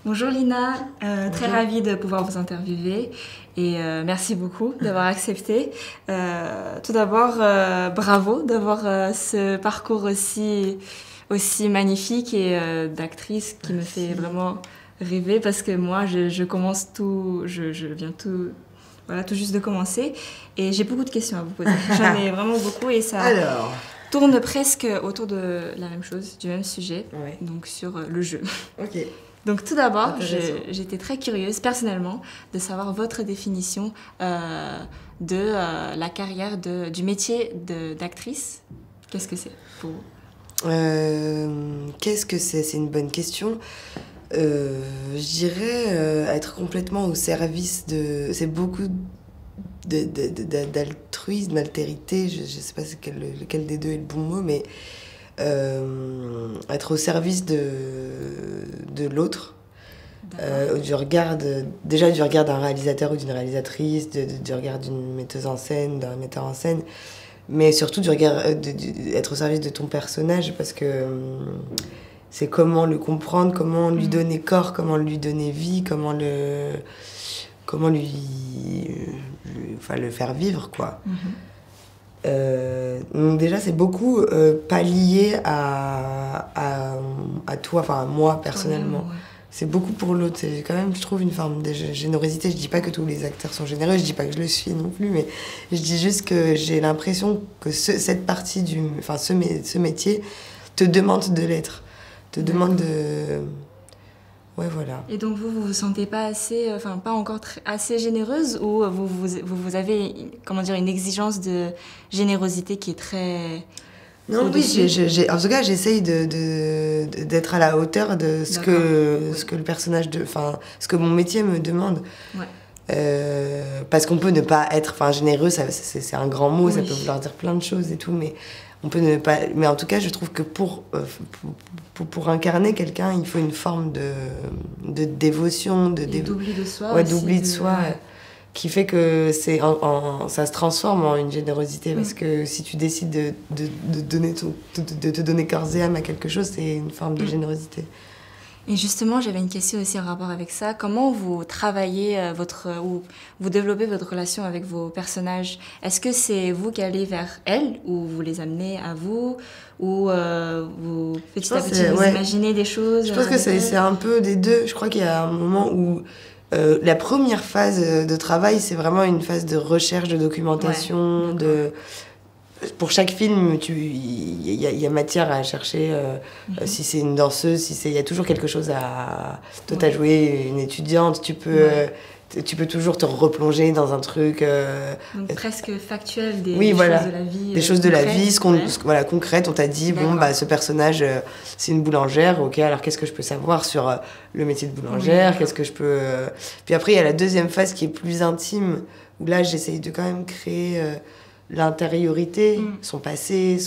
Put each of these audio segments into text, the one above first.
Bonjour Lina, très ravie de pouvoir vous interviewer et merci beaucoup d'avoir accepté. Tout d'abord, bravo d'avoir ce parcours aussi magnifique et d'actrice qui me fait vraiment rêver parce que moi je commence tout, je viens tout, voilà, tout juste de commencer et j'ai beaucoup de questions à vous poser. J'en ai vraiment beaucoup et ça tourne presque autour de la même chose, du même sujet, donc sur le jeu. Ok. Donc tout d'abord, j'étais très curieuse personnellement de savoir votre définition de la carrière, du métier d'actrice. Qu'est-ce que c'est pour vous? Qu'est-ce que c'est? C'est une bonne question. Je dirais être complètement au service de... C'est beaucoup d'altruisme, altérité, je ne sais pas lequel des deux est le bon mot, mais être au service de l'autre, du regard d'un réalisateur ou d'une réalisatrice, du regard d'une metteuse en scène, d'un metteur en scène, mais surtout du regard être au service de ton personnage, parce que c'est comment le comprendre, comment lui donner corps, comment lui donner vie, comment le faire vivre, quoi. Donc déjà, c'est beaucoup pas lié à toi, enfin à moi personnellement. Ouais. C'est beaucoup pour l'autre. C'est quand même, je trouve, une forme de générosité. Je dis pas que tous les acteurs sont généreux, je dis pas que je le suis non plus, mais je dis juste que j'ai l'impression que cette partie ce métier te demande de l'être, te demande de... Ouais, voilà. Et donc vous sentez pas assez, pas encore assez généreuse, ou vous avez, comment dire, une exigence de générosité qui est très... Non, oui, en tout cas, j'essaye d'être à la hauteur de ce que le personnage, ce que mon métier me demande. Ouais. Parce qu'on peut ne pas être, généreux, c'est un grand mot, ça peut vouloir dire plein de choses et tout, mais on peut ne pas. Mais en tout cas, je trouve que pour incarner quelqu'un, il faut une forme de dévotion, d'oubli de soi. Ouais, d'oubli de soi. Ouais. Qui fait que ça se transforme en une générosité, parce que si tu décides de te donner corps et âme à quelque chose, c'est une forme de générosité. Et justement, j'avais une question aussi en rapport avec ça. Comment vous travaillez ou vous développez votre relation avec vos personnages? Est-ce que c'est vous qui allez vers elles, ou vous les amenez à vous, ou vous petit à petit vous imaginez des choses? Je pense que c'est un peu des deux. Je crois qu'il y a un moment où la première phase de travail, c'est vraiment une phase de recherche, de documentation, pour chaque film, il y a matière à chercher. Si c'est une danseuse, il y a toujours quelque chose à... Toi, t'as joué une étudiante, tu peux toujours te replonger dans un truc... Donc presque factuel, des choses de la vie. Des choses de la vie, concrètes. On t'a dit, ce personnage, c'est une boulangère. Ok, alors qu'est-ce que je peux savoir sur le métier de boulangère? Qu'est-ce que je peux... Puis après, il y a la deuxième phase qui est plus intime, où là, j'essaye de quand même créer... l'intériorité, son passé,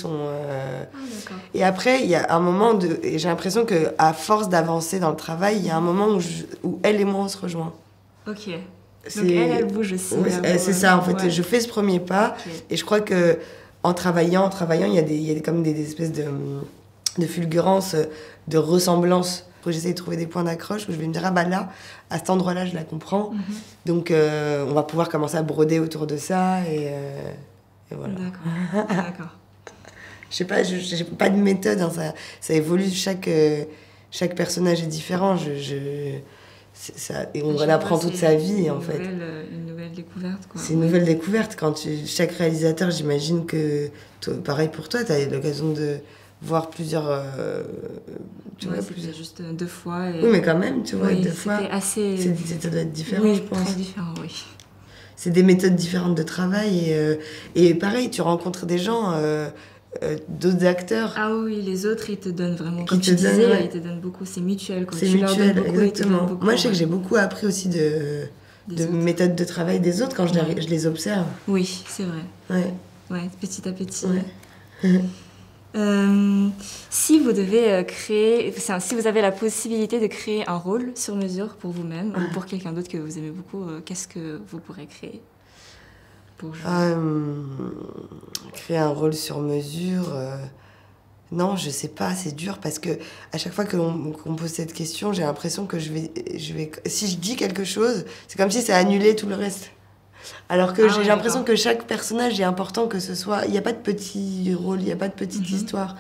et après, il y a un moment et j'ai l'impression qu'à force d'avancer dans le travail, il y a un moment où elle et moi, on se rejoint. Ok. Donc elle bouge aussi. C'est ça, en fait. Je fais ce premier pas, et je crois que en travaillant, il y a comme des espèces de fulgurances, de ressemblances. J'essaie de trouver des points d'accroche où je vais me dire, là, à cet endroit-là, je la comprends. Donc, on va pouvoir commencer à broder autour de ça, et voilà. D'accord. Je sais pas, j'ai pas de méthode, hein, ça évolue, chaque personnage est différent. Et on apprend toute sa vie, en fait. Une nouvelle découverte, quoi. C'est une nouvelle découverte. Chaque réalisateur, j'imagine que, pareil pour toi, tu as l'occasion de voir plusieurs... c'était juste 2 fois. Oui, mais quand même, tu vois, 2 fois. Assez... Ça doit être différent, je pense. Très différent, oui. C'est des méthodes différentes de travail, et pareil, tu rencontres des gens, d'autres acteurs. Ah oui, les autres, ils te donnent vraiment, comme tu disais, ils te donnent beaucoup, c'est mutuel. C'est mutuel, exactement. Moi, je sais que j'ai beaucoup appris aussi de méthodes de travail des autres quand je les observe. Oui, c'est vrai. Ouais, petit à petit. Ouais. Si vous devez si vous avez la possibilité de créer un rôle sur mesure pour vous-même ou pour quelqu'un d'autre que vous aimez beaucoup, qu'est-ce que vous pourrez créer pour jouer? Créer un rôle sur mesure, Non, je sais pas, c'est dur parce que à chaque fois qu'on me pose cette question, j'ai l'impression que si je dis quelque chose, c'est comme si ça annulait tout le reste. Alors que j'ai l'impression que chaque personnage est important, que ce soit... Il n'y a pas de petit rôle, il n'y a pas de petite histoire.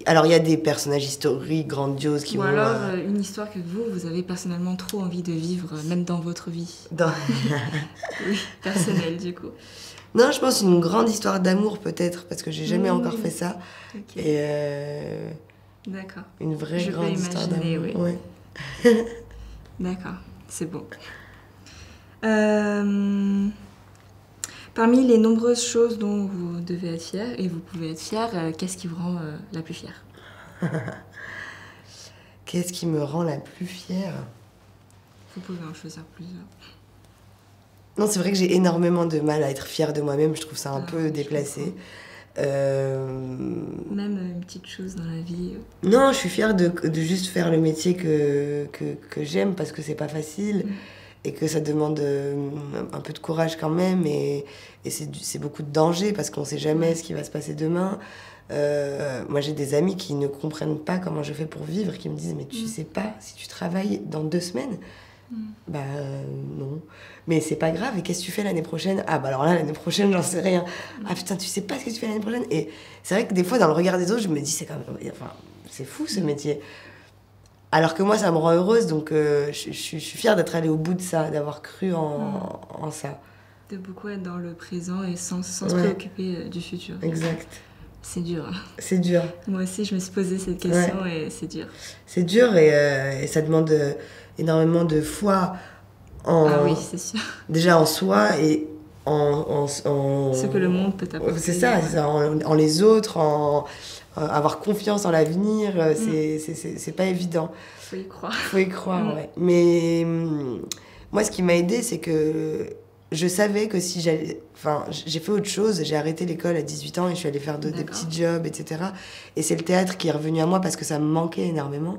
Alors, il y a des personnages historiques, grandioses, qui Ou vont... alors, une histoire que vous avez personnellement trop envie de vivre, même dans votre vie. Oui, personnelle, du coup. Non, je pense une grande histoire d'amour, peut-être, parce que j'ai jamais encore fait ça. Okay. Et D'accord. Une vraie grande histoire d'amour. Oui. Ouais. D'accord, c'est bon. Parmi les nombreuses choses dont vous devez être fier, et vous pouvez être fier, qu'est-ce qui vous rend la plus fière? Qu'est-ce qui me rend la plus fière? Vous pouvez en choisir plusieurs. Non, c'est vrai que j'ai énormément de mal à être fière de moi-même. Je trouve ça un peu déplacé. Même une petite chose dans la vie. Non, je suis fière de juste faire le métier que j'aime parce que c'est pas facile. Et que ça demande un peu de courage quand même, et c'est beaucoup de danger, parce qu'on sait jamais ce qui va se passer demain. Moi, j'ai des amis qui ne comprennent pas comment je fais pour vivre, qui me disent « Mais tu sais pas si tu travailles dans 2 semaines ?» Bah non. Mais c'est pas grave, et qu'est-ce que tu fais l'année prochaine? Ah bah alors là, l'année prochaine, j'en sais rien. Ah putain, tu sais pas ce que tu fais l'année prochaine? Et c'est vrai que des fois, dans le regard des autres, je me dis « C'est quand même... Enfin, c'est fou, ce métier !» Alors que moi, ça me rend heureuse, donc je suis fière d'être allée au bout de ça, d'avoir cru en ça. De beaucoup être dans le présent et sans se préoccuper du futur. Exact. C'est dur. C'est dur. Moi aussi, je me suis posé cette question et c'est dur. C'est dur et ça demande énormément de foi Ah oui, c'est sûr. Déjà en soi et en... Ce que le monde peut t'apporter. C'est ça, en les autres, avoir confiance en l'avenir, c'est pas évident. Faut y croire. Faut y croire, ouais. Mais moi, ce qui m'a aidée, c'est que je savais que si j'allais... Enfin, j'ai fait autre chose, j'ai arrêté l'école à 18 ans et je suis allée faire des petits jobs, etc. Et c'est le théâtre qui est revenu à moi parce que ça me manquait énormément.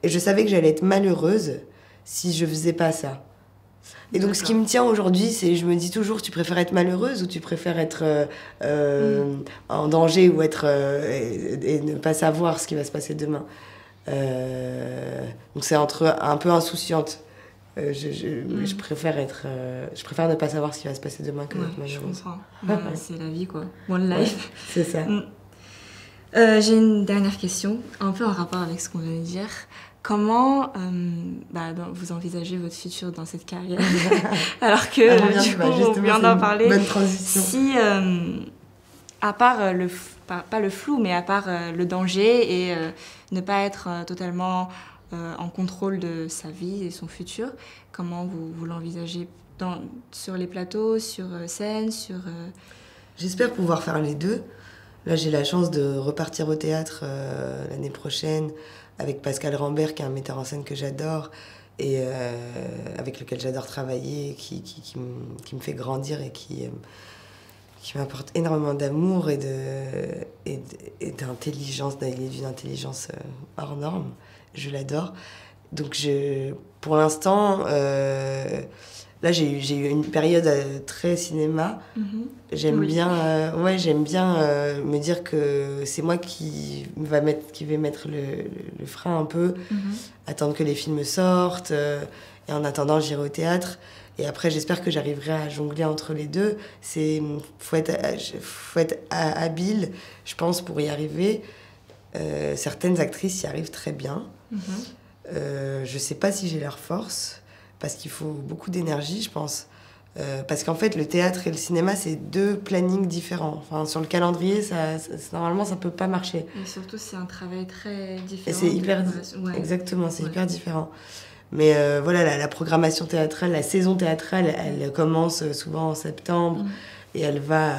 Et je savais que j'allais être malheureuse si je faisais pas ça. Et donc, ce qui me tient aujourd'hui, c'est, je me dis toujours, tu préfères être malheureuse ou tu préfères être en danger ou être et ne pas savoir ce qui va se passer demain. Donc, c'est un peu insouciante. Je préfère je préfère ne pas savoir ce qui va se passer demain que être malheureuse. Je comprends. C'est la vie, quoi. One life. Ouais, c'est ça. J'ai une dernière question, un peu en rapport avec ce qu'on vient de dire. Comment vous envisagez votre futur dans cette carrière? Alors que, du coup, on vient d'en parler. Bonne transition. Si, à part pas le flou, mais à part le danger et ne pas être totalement en contrôle de sa vie et son futur, comment vous l'envisagez sur les plateaux, sur scène, J'espère pouvoir faire les deux. Là, j'ai la chance de repartir au théâtre l'année prochaine avec Pascal Rambert, qui est un metteur en scène que j'adore et avec lequel j'adore travailler, qui me fait grandir et qui m'apporte énormément d'amour et d'intelligence. Il est d'une intelligence hors norme. Je l'adore. Donc, pour l'instant... Là, j'ai eu une période très cinéma. J'aime bien me dire que c'est moi qui vais mettre le frein un peu, attendre que les films sortent, et en attendant, j'irai au théâtre. Et après, j'espère que j'arriverai à jongler entre les deux. Faut être habile, je pense, pour y arriver. Certaines actrices y arrivent très bien. Je sais pas si j'ai leur force, parce qu'il faut beaucoup d'énergie, je pense. Parce qu'en fait, le théâtre et le cinéma, c'est 2 plannings différents. Enfin, sur le calendrier, normalement, ça peut pas marcher. Et surtout, c'est un travail très différent. Et c'est hyper... Exactement, c'est hyper différent. Mais voilà, la programmation théâtrale, la saison théâtrale, elle commence souvent en septembre. Et elle va...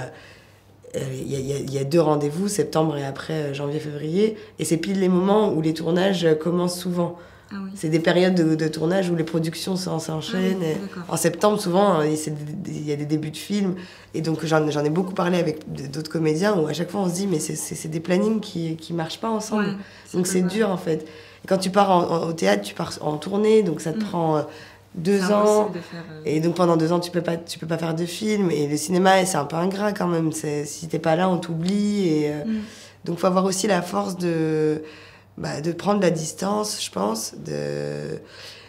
Il y a 2 rendez-vous, septembre et après janvier-février. Et c'est pile les moments où les tournages commencent souvent. Ah oui. C'est des périodes de tournage où les productions s'enchaînent. En septembre, souvent, il y a des débuts de films. Et donc, j'en ai beaucoup parlé avec d'autres comédiens où à chaque fois, on se dit, mais c'est des plannings qui ne marchent pas ensemble. Ouais, donc, c'est dur, en fait. Et quand tu pars au théâtre, tu pars en tournée, donc ça te prend 2 ans. Et donc, pendant 2 ans, tu peux pas faire de film. Et le cinéma, c'est un peu ingrat quand même. Si t'es pas là, on t'oublie. Donc, il faut avoir aussi la force de prendre la distance, je pense.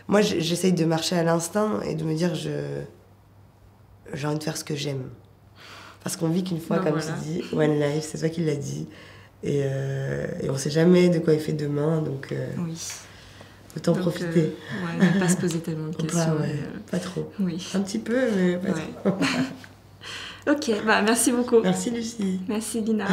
Moi, j'essaye de marcher à l'instinct et de me dire j'ai envie de faire ce que j'aime. Parce qu'on vit qu'une fois, comme tu dis, one life, c'est toi qui l'as dit. Et on ne sait jamais de quoi il fait demain, donc autant profiter. Ne pas se poser tellement de questions. Pas trop. Oui. Un petit peu, mais pas trop. Ok, merci beaucoup. Merci Lucie. Merci Lina.